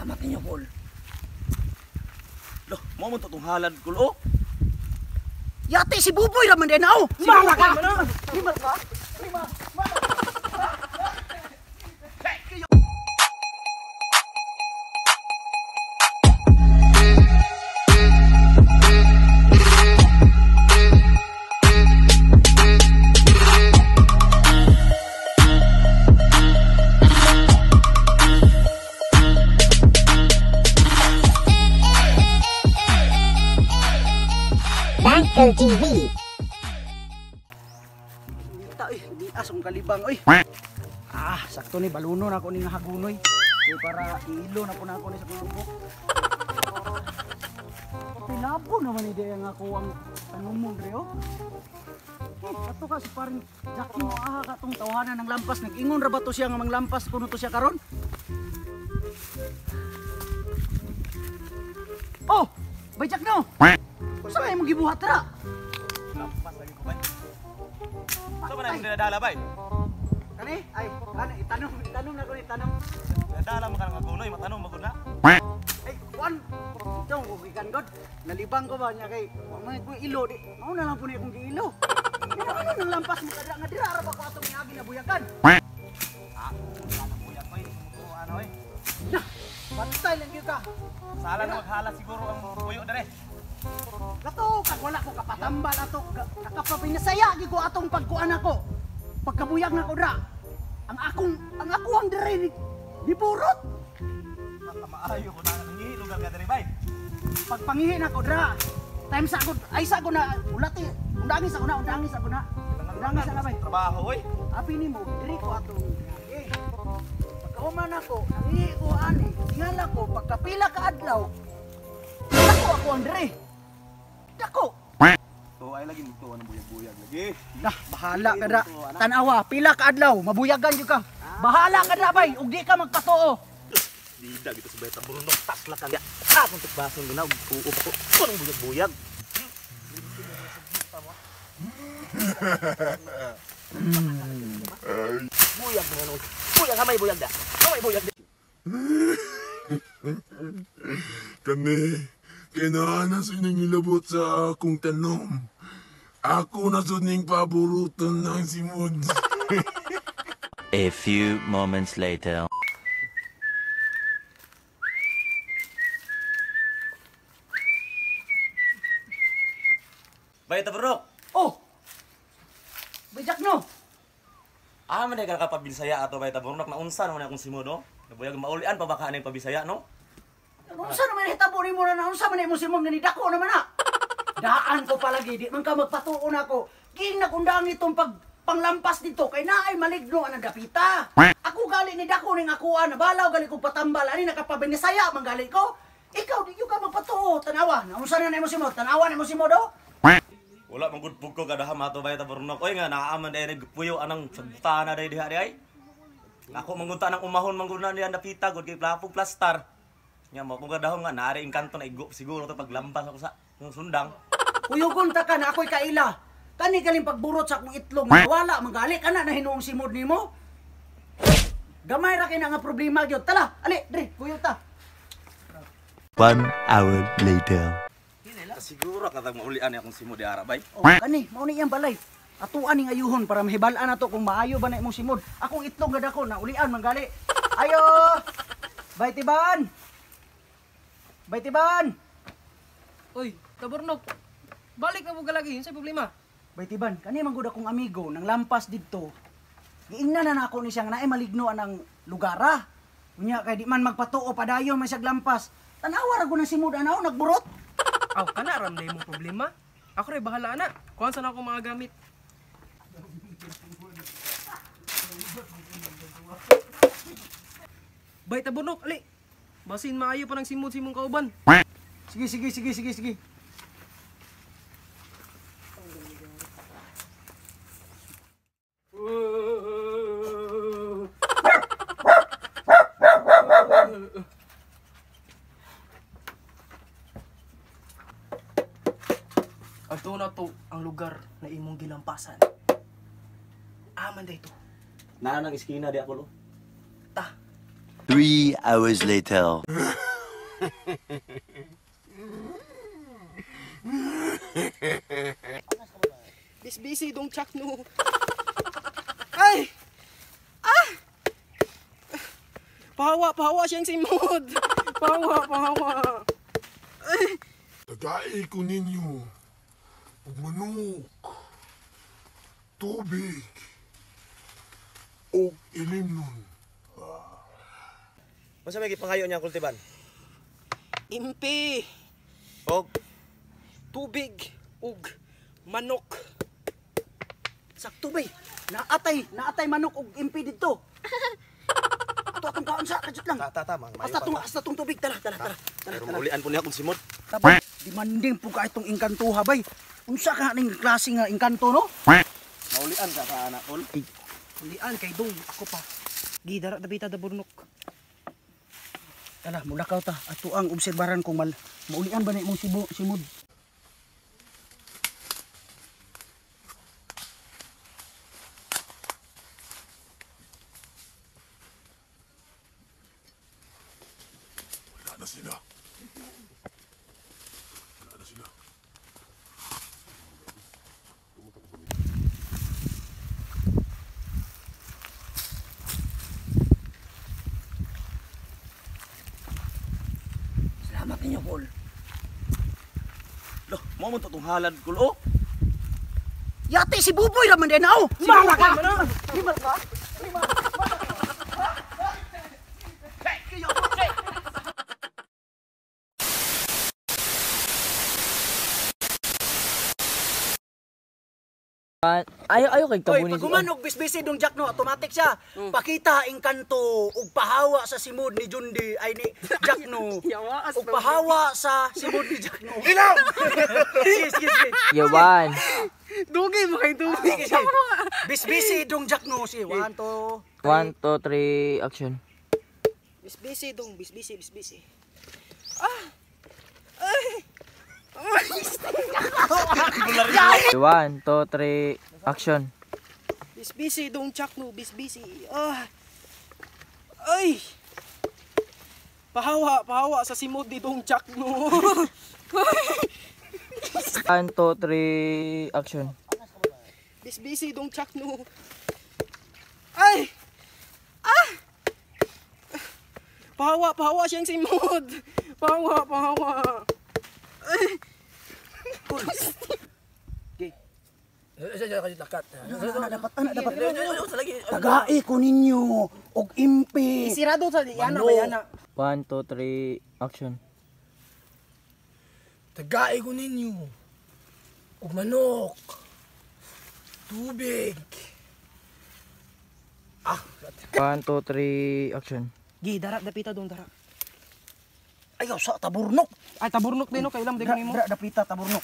Salamat ninyo, Paul. Loh, mo mo tutunghalan, Kulo. Yate si Buboy raman din ako. Mala ka. Himal ka. TV. Kita di asong kalibang oy. Sakto ni baluno na ako ning hagunoy. So para ilo na po na ako ni sa kulubok. Pilabo naman ide ang ako ang tanong mo dre oh. Ato ka si paring Jackie mo katong tawhanan ng lampas nag-ingon ra ba to siya nga manglampas kuno to siya karon? Oh, bayjak no. Saan mo gibuhat ra? Lampas lagi ko, bay. Saan ba na yung dinadala, bay? Kani? Ay, itanong na ko itanong. Dinadala mo ka ng agunoy, matanong magod na. Ay, kuan. Ito, kukikan god. Nalibang ko ba niya kay may ko ilo di. Mao na lang po ni akong giilo. Ano nang lampas mo kada nga dira ra ba ko atong inagi na buyagan? Wala na buyag, bay. Ano, eh? Batay lang gyud ka. Sala na maghala siguro ang buyo dere. Kato, kag wala ko kapatambal ato. Nakapapinasaya gyud ko atong pagkuan ako. Pagkabuyag na ko dra. Ang ako ang diri ni purot. Maayo ko na nangihilugan ka dere, bay. Pagpangihi na ko dra. Time sa ko ay sa ko na ulati. Undangis ako na. Undangis na bay. Trabaho, oy. Abi nimo diri ko atong eh. Pagkauman ako, nangihi ko ani. Tingala ko pagkapila ka adlaw. Ako ang diri. Dako. So ay lagi mo to anong buyag-buyag lagi. Dah, bahala ka dra. Tanawa, pila ka adlaw, mabuyagan jud ka. Bahala ka dra bay, ug di ka magpatuo. Dida gitu sa beta burunok tasla ka. Akong tukbason gina uup ko. Anong buyag-buyag? Buyag na no. Buyag hamay buyag da. Hamay buyag. Kani, kailangan sa inyong ilabot sa akong tanom. Ako na sa ning paboruton ng simod. A few moments later. Bay tabrok. Oh. Bijak no. Man ka nakapabisaya ato bay tabrok na unsa naman akong simod no. Nabuyag maulian pa baka anay pabisaya no. Unsa naman hitabo nimo na unsa man imo simong ni dako naman na. Daan ko palagi di man ka magpatuo nako. King nakundang itong panglampas dito kay naay maligno ang dapita. Ako gali ni dako ning akuan na balaw gali ko patambal ani nakapabinisaya man gali ko. Ikaw di ka magpatuo tanawa. Unsa na nimo simod? Tanawa nimo simod do? Wala man gud pugko kada hamato bay tabrok. Oy nga naaman dai puyo anang sagbutana dai diha ay. Ako mangunta nang umahon mangguna niya dapita gud kay plapog plastar. Nya mo kung kadahom nga naari ing kanto na igo siguro to paglampas ako sa sundang. Uyugon ta ka na ako'y kaila. Kani galing pagburot sa akong itlog nga wala magali kana na hinuong simod nimo. Gamay ra kay na nga problema gyud. Tala, ali, dre, kuyo ta. 1 hour later. Siguro katag maulian ni akong simod di ara bay. Oh, kani, mao ni iyang balay. Atuan ning ayuhon para mahibal-an nato kung maayo ba na imong simod. Akong itlog gad ako na ulian manggali. Ayo! Baytiban! Baytiban! Uy, Tabornok. Balik na mo galagi, yun sa problema. Baytiban, kani man gud akong amigo nang lampas didto. Giingnan na nako ni siya nga naay maligno anang lugara. Unya kay di man magpatuo padayon man siya lampas. Tanawa ra gud na simod anaw nagburot. Aw, kana ram na imong problema. Ako rin bahala na. Kuhan sana ako mga gamit. Bay, Tabornok, ali. Basin maayo pa ng simod-simong kauban. Sige. Ato na to ang lugar na imong gilampasan. Aman da ito. Naa nang iskina di ako lo. Ta. 2 3 hours later. Busy dong chak no. Ay! Ah! Pahawa siyang simod. Pahawa. Ay! Tagai ko ninyo og manok, tubig, og ilimnon. Masa may gipangayo niya kultiban? Impi, Og tubig, ug manok. Sakto bay. Naatay manok og impi dito. Ato atong kaon sa kadjut lang. tama. Hasta tong tubig tara. Pero maulian po niya akong simod. Tabay, demanding po ka itong engkantuha bay. Unsa ka ning klase nga engkanto no? Maulian ka sa anak ko. Ulian kay dong ako pa. Gidara dabita da burnok. Ala, mulakaw ta. Ato ang obserbaran kung maulian ba na imong simod. Wala na sila. Salamat ninyo, Paul. Loh, mo mo tong halad kulo. Yate si Buboy raman din ako. Mara ka. Limal ka. Ayaw kay Oy, kabunin pag umanog bisbisi dong Jack no, automatic siya. Pakita engkanto ug pahawa sa simod ni Jundi ay ni Jack no. Yawaas Ug pahawa sa simod ni Jack no. Ilaw! Sige. Yawan. Dugay mo kay tubig. Bisbisi dong Jack no si 1 2 1, 2, 3, action. Busy dong, busy. Okay, 1, 2, 3, action. Busy dong chak no, busy. Ah. Ay! Pahawa sa simod di dong chak no. 1, 2, 3, action. Busy dong chak no. Ay! Ah! Pahawa siyang simod. Pahawa. Ay! dapat tagai ko ninyo og impi. Isirado sa yana ba yana? 1, 2, 3, action. Tagai ko ninyo. Og manok. Tubig. 1, 2, 3, action. Gi dara dapita dong dara. Ayaw sa taburnok. Ay taburnok din no kailam di ko nimo. Dapita taburnok.